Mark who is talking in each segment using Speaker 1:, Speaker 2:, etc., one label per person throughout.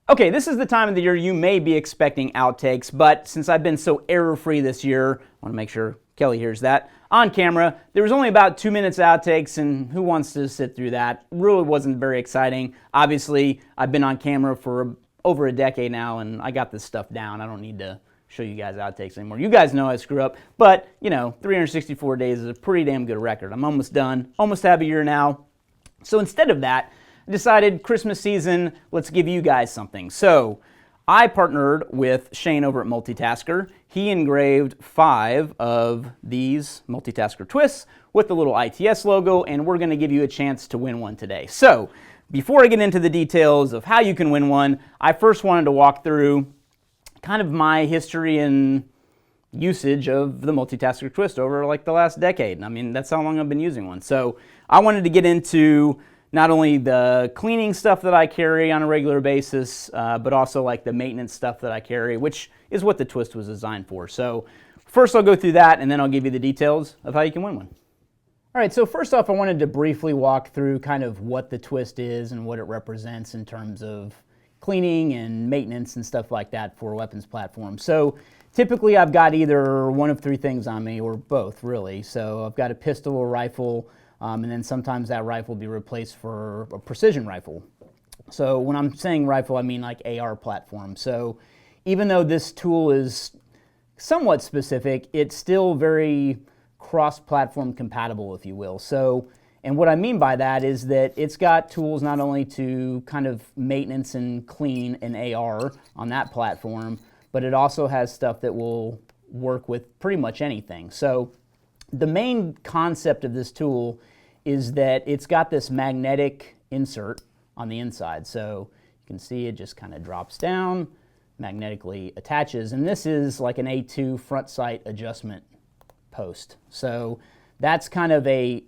Speaker 1: Okay, this is the time of the year you may be expecting outtakes, but since I've been so error-free this year, I want to make sure Kelly hears that, on camera, there was only about 2 minutes outtakes, and who wants to sit through that? Really wasn't very exciting. Obviously, I've been on camera for over a decade now, and I got this stuff down. I don't need to show you guys outtakes anymore. You guys know I screw up, but, 364 days is a pretty damn good record. I'm almost done, almost have a year now. So instead of that, decided Christmas season, let's give you guys something. So I partnered with Shane over at Multitasker. He engraved 5 of these Multitasker twists with the little ITS logo, and we're going to give you a chance to win one today. So before I get into the details of how you can win one, I first wanted to walk through kind of my history and usage of the Multitasker twist over like the last decade. I mean, that's how long I've been using one. So I wanted to get into not only the cleaning stuff that I carry on a regular basis, but also like the maintenance stuff that I carry, which is what the twist was designed for. So first I'll go through that, and then I'll give you the details of how you can win one. All right, so first off, I wanted to briefly walk through kind of what the twist is and what it represents in terms of cleaning and maintenance and stuff like that for a weapons platform. So typically I've got either one of 3 things on me, or both really. So I've got a pistol or rifle, and then sometimes that rifle will be replaced for a precision rifle. So when I'm saying rifle, I mean like AR platform. So even though this tool is somewhat specific, it's still very cross-platform compatible, if you will. So, and what I mean by that is that it's got tools not only to kind of maintenance and clean an AR on that platform, but it also has stuff that will work with pretty much anything. So the main concept of this tool is that it's got this magnetic insert on the inside. So you can see it just kind of drops down, magnetically attaches, and this is like an A2 front sight adjustment post. So that's kind of a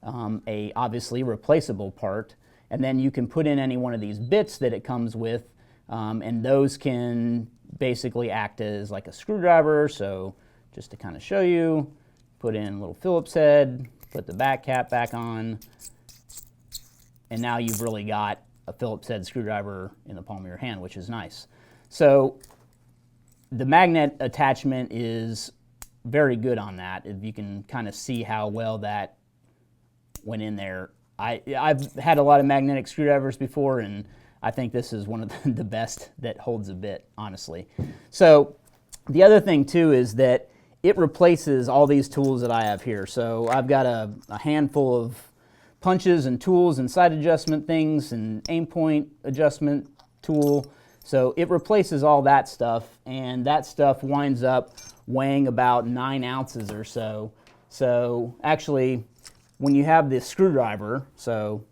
Speaker 1: obviously replaceable part, and then you can put in any one of these bits that it comes with, and those can basically act as like a screwdriver. So just to kind of show you, put in a little Phillips head, put the back cap back on, and now you've really got a Phillips head screwdriver in the palm of your hand, which is nice. So the magnet attachment is very good on that. If you can kind of see how well that went in there. I've had a lot of magnetic screwdrivers before, and I think this is one of the best that holds a bit, honestly. So the other thing too is that it replaces all these tools that I have here. So I've got a handful of punches and tools and sight adjustment things and aim point adjustment tool. So it replaces all that stuff, and that stuff winds up weighing about 9 ounces or so. So actually, when you have this screwdriver, so,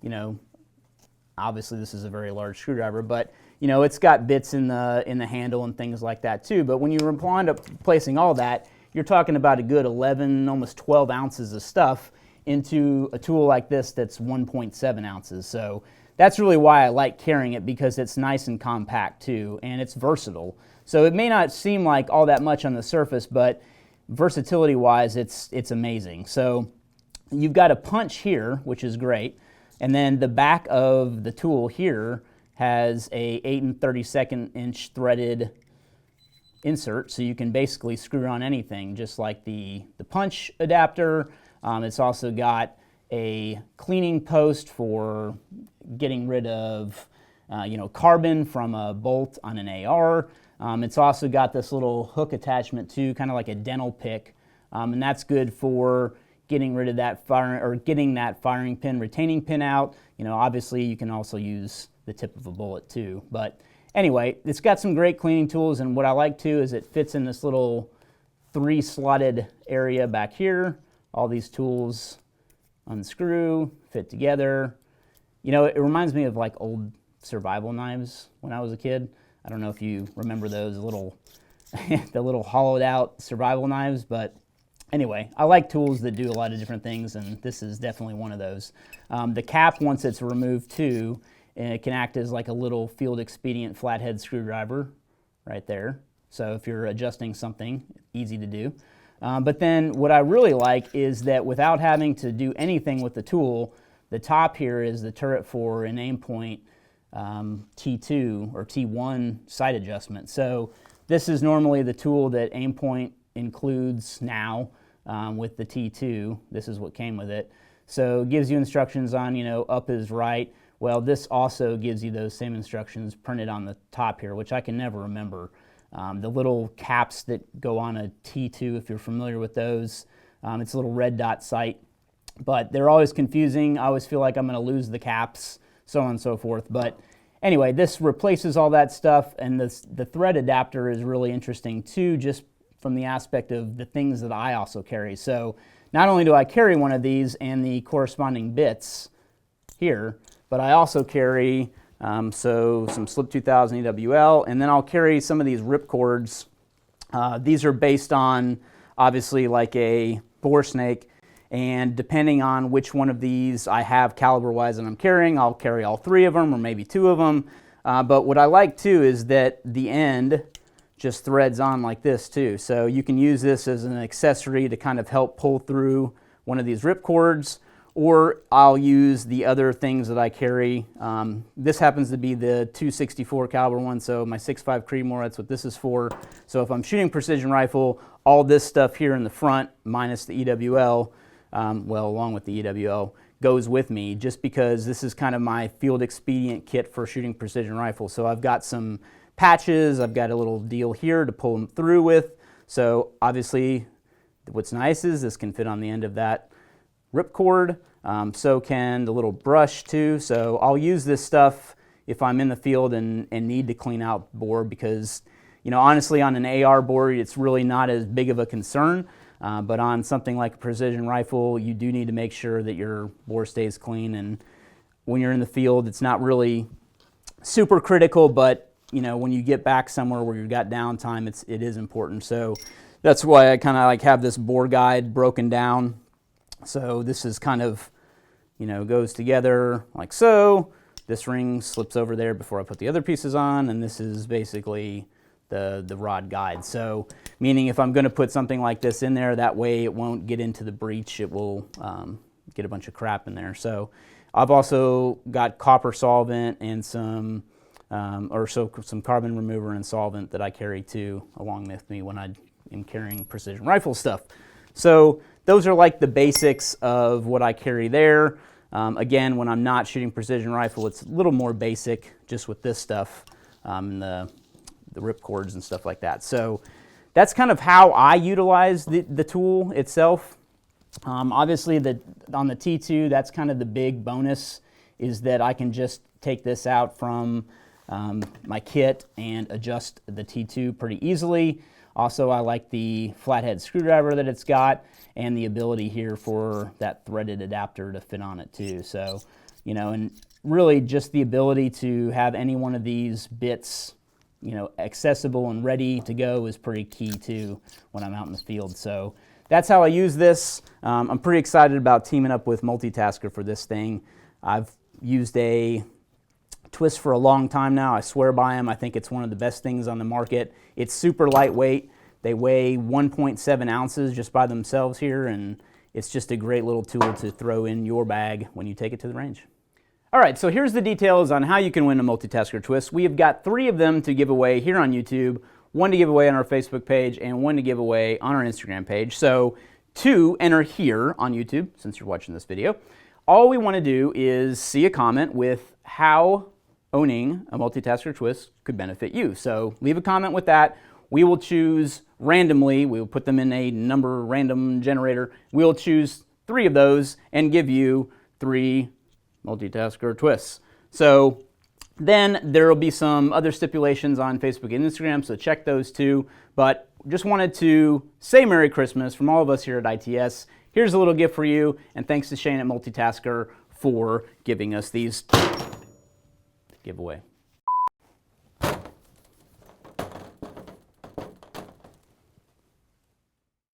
Speaker 1: obviously this is a very large screwdriver, but it's got bits in the handle and things like that too. But when you wind up placing all that, you're talking about a good 11, almost 12 ounces of stuff into a tool like this that's 1.7 ounces. So that's really why I like carrying it, because it's nice and compact too, and it's versatile. So it may not seem like all that much on the surface, but versatility-wise, it's amazing. So you've got a punch here, which is great, and then the back of the tool here has a 8 32 inch threaded insert, so you can basically screw on anything, just like the punch adapter. It's also got a cleaning post for getting rid of carbon from a bolt on an AR. It's also got this little hook attachment too, kind of like a dental pick, and that's good for getting rid of that getting that firing pin, retaining pin out. Obviously you can also use the tip of a bullet too. But anyway, it's got some great cleaning tools, and what I like too is it fits in this little 3 slotted area back here. All these tools unscrew, fit together. It reminds me of like old survival knives when I was a kid. I don't know if you remember those the little hollowed out survival knives, but anyway, I like tools that do a lot of different things, and this is definitely one of those. The cap, once it's removed too, it can act as like a little field expedient flathead screwdriver right there. So if you're adjusting something, easy to do. But then what I really like is that without having to do anything with the tool, the top here is the turret for an aim point T2 or T1 sight adjustment. So this is normally the tool that Aimpoint includes now with the T2. This is what came with it. So it gives you instructions on, up is right. Well, this also gives you those same instructions printed on the top here, which I can never remember. The little caps that go on a T2, if you're familiar with those, it's a little red dot sight, but they're always confusing. I always feel like I'm going to lose the caps, so on and so forth. But anyway, this replaces all that stuff, and the thread adapter is really interesting too, just from the aspect of the things that I also carry. So not only do I carry one of these and the corresponding bits here, but I also carry so some Slip 2000 EWL, and then I'll carry some of these ripcords. These are based on, obviously, like a bore snake, and depending on which one of these I have caliber-wise that I'm carrying, I'll carry all 3 of them or maybe 2 of them. But what I like too is that the end just threads on like this too. So you can use this as an accessory to kind of help pull through one of these ripcords, or I'll use the other things that I carry. This happens to be the 264 caliber one, so my 6.5 Creedmoor, that's what this is for. So if I'm shooting precision rifle, all this stuff here in the front, minus the EWL, well, along with the EWL, goes with me, just because this is kind of my field expedient kit for shooting precision rifle. So I've got some patches, I've got a little deal here to pull them through with. So obviously, what's nice is this can fit on the end of that ripcord. So can the little brush too. So I'll use this stuff if I'm in the field and need to clean out bore, because honestly, on an AR bore it's really not as big of a concern, but on something like a precision rifle you do need to make sure that your bore stays clean, and when you're in the field it's not really super critical, but when you get back somewhere where you've got downtime, it is important. So that's why I kind of like have this bore guide broken down. So this is kind of, goes together like so. This ring slips over there before I put the other pieces on, and this is basically the rod guide. So meaning if I'm going to put something like this in there, that way it won't get into the breech. It will get a bunch of crap in there. So I've also got copper solvent and some carbon remover and solvent that I carry too along with me when I am carrying precision rifle stuff. So those are like the basics of what I carry there. Again, when I'm not shooting precision rifle, it's a little more basic just with this stuff, the ripcords and stuff like that. So that's kind of how I utilize the tool itself. Obviously, on the T2, that's kind of the big bonus, is that I can just take this out from my kit and adjust the T2 pretty easily. Also, I like the flathead screwdriver that it's got, and the ability here for that threaded adapter to fit on it too. So, and really just the ability to have any one of these bits, accessible and ready to go is pretty key too when I'm out in the field. So that's how I use this. I'm pretty excited about teaming up with Multitasker for this thing. I've used a twist for a long time now. I swear by them. I think it's one of the best things on the market. It's super lightweight. They weigh 1.7 ounces just by themselves here, and it's just a great little tool to throw in your bag when you take it to the range. All right, so here's the details on how you can win a Multitasker twist. We have got 3 of them to give away here on YouTube, 1 to give away on our Facebook page, and 1 to give away on our Instagram page. So to enter here on YouTube, since you're watching this video, all we want to do is see a comment with how owning a Multitasker twist could benefit you. So leave a comment with that. We will choose randomly, we will put them in a number random generator. We'll choose 3 of those and give you 3 Multitasker twists. So then there will be some other stipulations on Facebook and Instagram, so check those too. But just wanted to say Merry Christmas from all of us here at ITS. Here's a little gift for you, and thanks to Shane at Multitasker for giving us these giveaway.